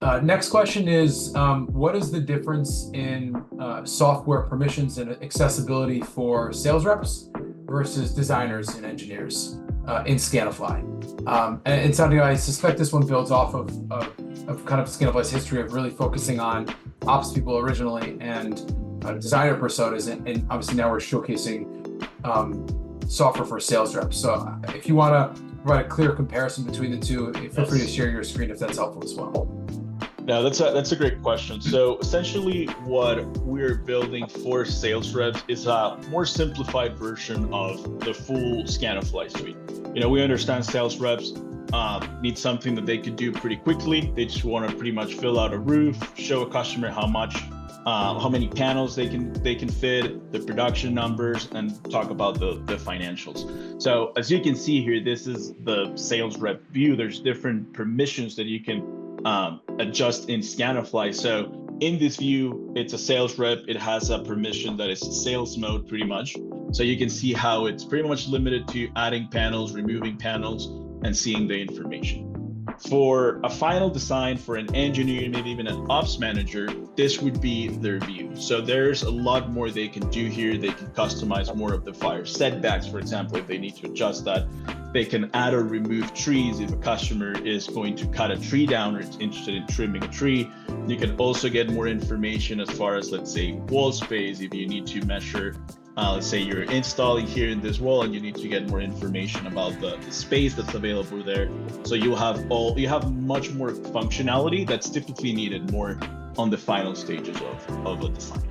Next question is, what is the difference in software permissions and accessibility for sales reps versus designers and engineers in Scanifly? And something I suspect this one builds off of kind of Scanifly's history of really focusing on ops people originally and designer personas, and obviously now we're showcasing software for sales reps. So if you want to provide a clear comparison between the two, feel free to share your screen if that's helpful as well. No, that's a great question. So essentially what we're building for sales reps is a more simplified version of the full Scanifly suite. We understand sales reps need something that they can do pretty quickly. They just want to pretty much fill out a roof, show a customer how many panels they can fit, the production numbers, and talk about the financials. So as you can see here, this is the sales rep view. There's different permissions that you can adjust in Scanifly. So in this view, it's a sales rep. It has a permission that is sales mode pretty much. So you can see how it's pretty much limited to adding panels, removing panels, and seeing the information. For a final design for an engineer, maybe even an ops manager, this would be their view. So there's a lot more they can do here. They can customize more of the fire setbacks, for example, if they need to adjust that. They can add or remove trees if a customer is going to cut a tree down or is interested in trimming a tree. You can also get more information as far as, let's say, wall space. If you need to measure, let's say you're installing here in this wall and you need to get more information about the space that's available there. So you have much more functionality that's typically needed more on the final stages of a design.